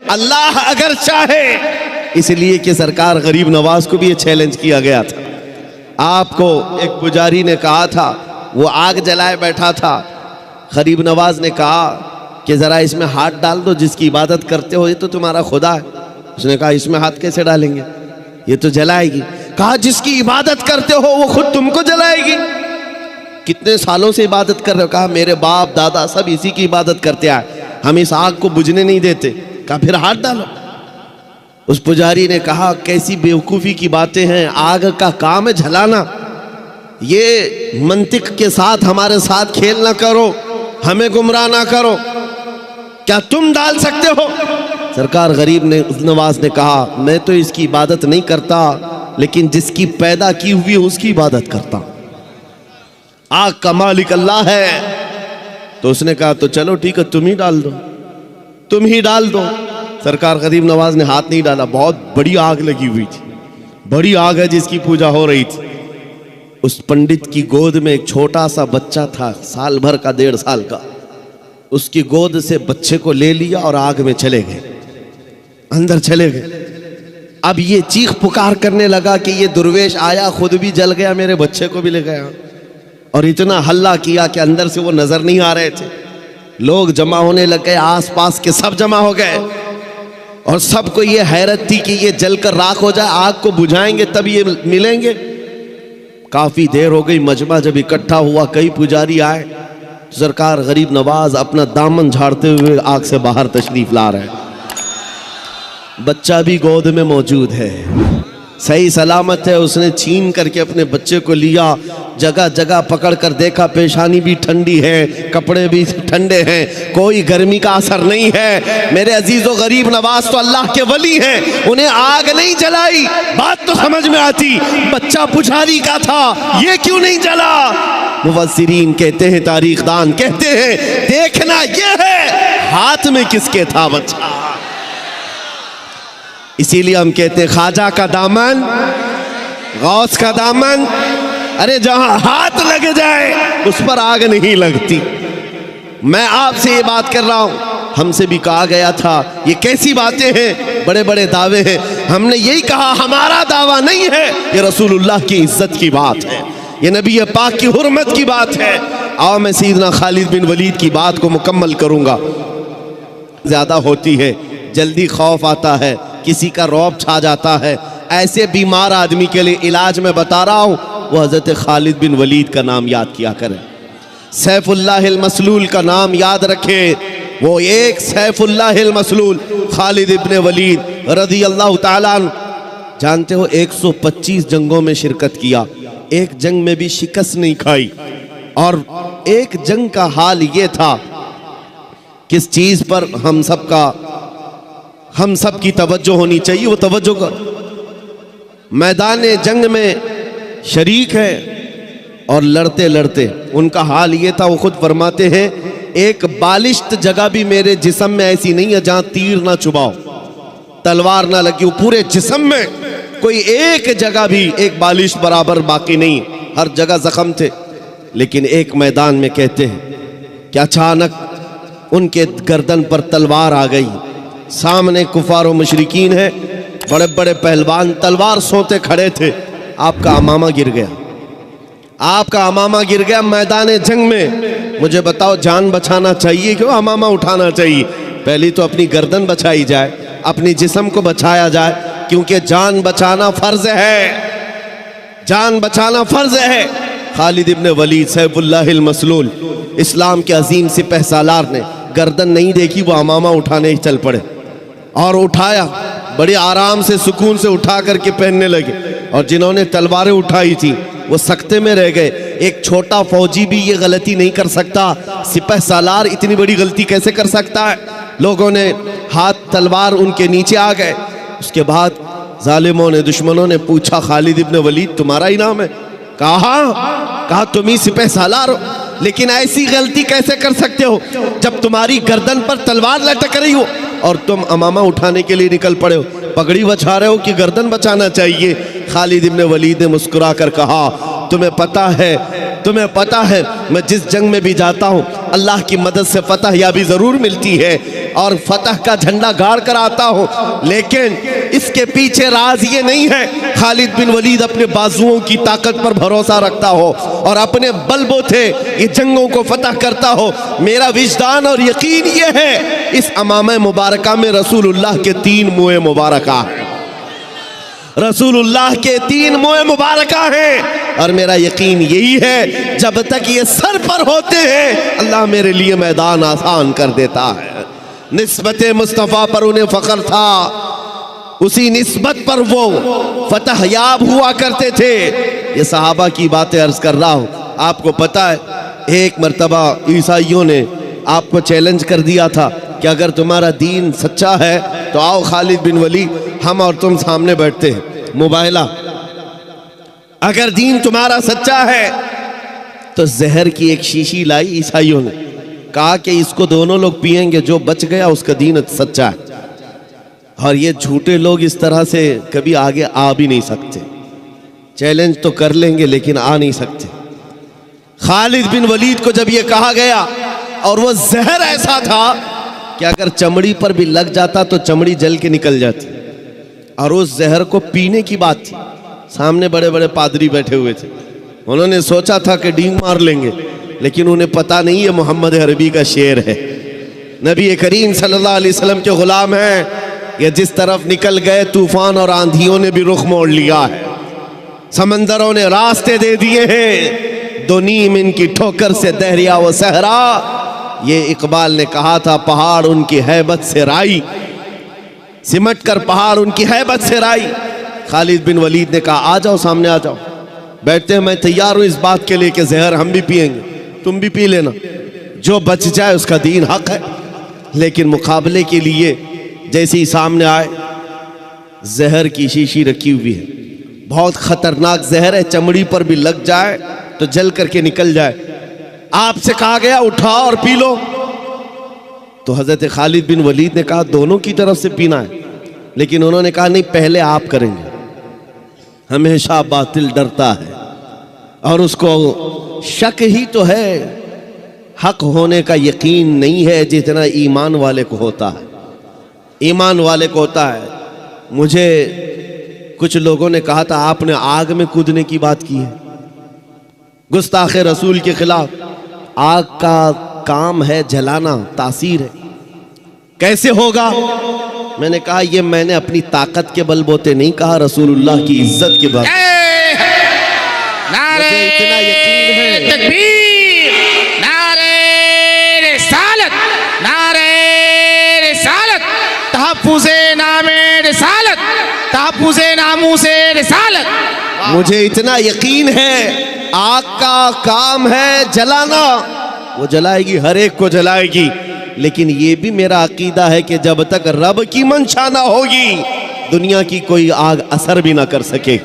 अल्लाह अगर चाहे, इसलिए कि सरकार गरीब नवाज को भी ये चैलेंज किया गया था। आपको एक पुजारी ने कहा था, वो आग जलाए बैठा था, गरीब नवाज ने कहा कि ज़रा इसमें हाथ डाल दो, जिसकी इबादत करते हो ये तो तुम्हारा खुदा है। उसने कहा इसमें हाथ कैसे डालेंगे, ये तो जलाएगी। कहा जिसकी इबादत करते हो वो खुद तुमको जलाएगी। कितने सालों से इबादत कर रहे हो? कहा मेरे बाप दादा सब इसी की इबादत करते आए, हम इस आग को बुझने नहीं देते। कहा फिर हाथ डालो। उस पुजारी ने कहा कैसी बेवकूफ़ी की बातें हैं, आग का काम है जलाना, ये मंतिक के साथ हमारे साथ खेल ना करो, हमें गुमराह ना करो, क्या तुम डाल सकते हो? सरकार गरीब नवाज ने कहा मैं तो इसकी इबादत नहीं करता, लेकिन जिसकी पैदा की हुई है उसकी इबादत करता। आग का मालिक अल्लाह है। तो उसने कहा तो चलो ठीक है, तुम ही डाल दो, तुम ही डाल दो। सरकार गरीब नवाज ने हाथ नहीं डाला। बहुत बड़ी आग लगी हुई थी, बड़ी आग है जिसकी पूजा हो रही थी। उस पंडित की गोद में एक छोटा सा बच्चा था, साल भर का, 1.5 साल का। उसकी गोद से बच्चे को ले लिया और आग में चले गए, अंदर चले गए। अब ये चीख पुकार करने लगा कि ये दुर्वेश आया, खुद भी जल गया, मेरे बच्चे को भी ले गया। और इतना हल्ला किया कि अंदर से वो नजर नहीं आ रहे थे। लोग जमा होने लग गए, आसपास के सब जमा हो गए, और सबको ये हैरत थी कि ये जलकर राख हो जाए, आग को बुझाएंगे तब ये मिलेंगे। काफी देर हो गई, मजमा जब इकट्ठा हुआ, कई पुजारी आए। तो सरकार गरीब नवाज अपना दामन झाड़ते हुए आग से बाहर तशरीफ ला रहे हैं। बच्चा भी गोद में मौजूद है, सही सलामत है। उसने छीन करके अपने बच्चे को लिया, जगह जगह पकड़ कर देखा, पेशानी भी ठंडी है, कपड़े भी ठंडे हैं, कोई गर्मी का असर नहीं है। मेरे अजीजों, गरीब नवाज तो अल्लाह के वली हैं, उन्हें आग नहीं जलाई। बात तो समझ में आती, बच्चा पुजारी का था, ये क्यों नहीं जला? मुफस्सिरीन कहते हैं, तारीखदान कहते हैं, देखना ये है हाथ में किसके था बच्चा। इसीलिए हम कहते हैं ख्वाजा का दामन, गौस का दामन, अरे जहां हाथ लग जाए उस पर आग नहीं लगती। मैं आपसे ये बात कर रहा हूं, हमसे भी कहा गया था ये कैसी बातें हैं, बड़े बड़े दावे हैं। हमने यही कहा हमारा दावा नहीं है, ये रसूलुल्लाह की इज्जत की बात है, ये नबी पाक की हुर्मत की बात है। आओ मैं सैयदना खालिद बिन वलीद की बात को मुकम्मल करूंगा। ज्यादा होती है, जल्दी खौफ आता है, किसी का रौब छा जाता है, ऐसे बीमार आदमी के लिए इलाज में बता रहा हूं, वो हजरत खालिद बिन वलीद का नाम याद किया करें। सैफुल्लाहिल मसलूल का नाम याद रखे। वो एक सैफुल्लाहिल मसलूल खालिद इब्ने वलीद रज़ी अल्लाह ताला अन्हु, जानते हो 125 जंगों में शिरकत किया, एक जंग में भी शिकस्त नहीं खाई। और एक जंग का हाल ये था, किस चीज पर हम सब की तवज्जो होनी चाहिए, वो तवज्जो का मैदान जंग में शरीक है और लड़ते लड़ते उनका हाल ये था, वो खुद फरमाते हैं एक बालिश्त जगह भी मेरे जिस्म में ऐसी नहीं है जहां तीर ना चुभाओ, तलवार ना लगी हो, पूरे जिस्म में कोई एक जगह भी एक बालिश बराबर बाकी नहीं, हर जगह जख्म थे। लेकिन एक मैदान में कहते हैं कि अचानक उनके गर्दन पर तलवार आ गई। सामने कुफार व मुशरिकीन है, बड़े बड़े पहलवान तलवार सोते खड़े थे। आपका अमामा गिर गया, आपका अमामा गिर गया मैदान जंग में। मुझे बताओ जान बचाना चाहिए क्यों अमामा उठाना चाहिए? पहली तो अपनी गर्दन बचाई जाए, अपनी जिस्म को बचाया जाए, क्योंकि जान बचाना फर्ज है, जान बचाना फर्ज है। खालिद इब्ने वलीद सैफुल्लाहिल मसलूल, इस्लाम के अजीम सिपह सालार ने गर्दन नहीं देखी, वो अमामा उठाने ही चल पड़े और उठाया, बड़े आराम से सुकून से उठा करके पहनने लगे। और जिन्होंने तलवारें उठाई थी वो सख्ते में रह गए। एक छोटा फौजी भी ये गलती नहीं कर सकता, सिपह सालार इतनी बड़ी गलती कैसे कर सकता है? लोगों ने हाथ तलवार उनके नीचे आ गए। उसके बाद जालिमों ने, दुश्मनों ने पूछा खालिद इब्ने वलीद तुम्हारा ही नाम है? कहा तुम ही सिपह सालार हो, लेकिन ऐसी गलती कैसे कर सकते हो जब तुम्हारी गर्दन पर तलवार लटक रही हो और तुम अमामा उठाने के लिए निकल पड़े हो, पगड़ी बचा रहे हो कि गर्दन बचाना चाहिए? खालिद इब्ने वलीद ने मुस्कुरा कर कहा तुम्हें पता है तुम्हें पता है मैं जिस जंग में भी जाता हूँ अल्लाह की मदद से फतह याबी ज़रूर मिलती है और फतह का झंडा गाड़ कर आता हूँ, लेकिन इसके पीछे राज ये नहीं है खालिद बिन वलीद अपने बाजुओं की ताकत पर भरोसा रखता हो और अपने बलबूते ये जंगों को फतह करता हो। मेरा विजदान और यकीन ये है इस अमामे मुबारका में रसूलुल्लाह के 3 मुँह मुबारका है, रसूलुल्लाह के 3 मुँह मुबारका हैं और मेरा यकीन यही है जब तक ये सर पर होते हैं अल्लाह मेरे लिए मैदान आसान कर देता है। निस्बत मुस्तफ़ा पर उन्हें फ़ख्र था, उसी निस्बत पर वो फतह याब हुआ करते थे। ये सहाबा की बातें अर्ज कर रहा हूँ। आपको पता है एक मर्तबा ईसाइयों ने आपको चैलेंज कर दिया था कि अगर तुम्हारा दीन सच्चा है तो आओ खालिद बिन वलीद हम और तुम सामने बैठते हैं मुबाहिला। अगर दीन तुम्हारा सच्चा है तो जहर की एक शीशी लाई ईसाइयों ने, कहा कि इसको दोनों लोग पिएंगे, जो बच गया उसका दीन सच्चा है। और ये झूठे लोग इस तरह से कभी आगे आ भी नहीं सकते, चैलेंज तो कर लेंगे लेकिन आ नहीं सकते। खालिद बिन वलीद को जब ये कहा गया और वो जहर ऐसा था कि अगर चमड़ी पर भी लग जाता तो चमड़ी जल के निकल जाती, और उस जहर को पीने की बात थी। सामने बड़े बड़े पादरी बैठे हुए थे, उन्होंने सोचा था कि डींग मार लेंगे, लेकिन उन्हें पता नहीं है मोहम्मद अरबी का शेर है, नबी करीम सल्लल्लाहु अलैहि वसल्लम के गुलाम हैं। ये जिस तरफ निकल गए तूफान और आंधियों ने भी रुख मोड़ लिया है, समंदरों ने रास्ते दे दिए हैं, दो नीम इनकी ठोकर से दहरिया व सहरा। ये इकबाल ने कहा था पहाड़ उनकी हैबत से राई, सिमट कर पहाड़ उनकी हैबत से राई। खालिद बिन वलीद ने कहा आ जाओ सामने आ जाओ, बैठते हैं, मैं तैयार हूं इस बात के लिए कि जहर हम भी पिएंगे, तुम भी पी लेना, जो बच जाए उसका दीन हक है। लेकिन मुकाबले के लिए जैसे ही सामने आए, जहर की शीशी रखी हुई है, बहुत खतरनाक जहर है, चमड़ी पर भी लग जाए तो जल करके निकल जाए। आपसे कहा गया उठाओ और पी लो। तो हजरत खालिद बिन वलीद ने कहा दोनों की तरफ से पीना है, लेकिन उन्होंने कहा नहीं पहले आप करेंगे। हमेशा बातिल डरता है और उसको शक ही तो है, हक होने का यकीन नहीं है जितना ईमान वाले को होता है। ईमान वाले को होता है। मुझे कुछ लोगों ने कहा था आपने आग में कूदने की बात की है, गुस्ताखे रसूल के खिलाफ। आग का काम है जलाना, तासीर है, कैसे होगा? मैंने कहा ये मैंने अपनी ताकत के बलबूते नहीं कहा, रसूलुल्लाह की इज्जत के बल। नारे इतना यकीन है, तकबीर, नारे रिसालत, नारे रिसालत, तहफ्फुज़े नामे रिसालत, तहफ्फुज़े नामूसे रिसालत। मुझे इतना यकीन है आग का काम है जलाना, वो जलाएगी, हर एक को जलाएगी। लेकिन ये भी मेरा अकीदा है कि जब तक रब की मंशा ना होगी दुनिया की कोई आग असर भी ना कर सके।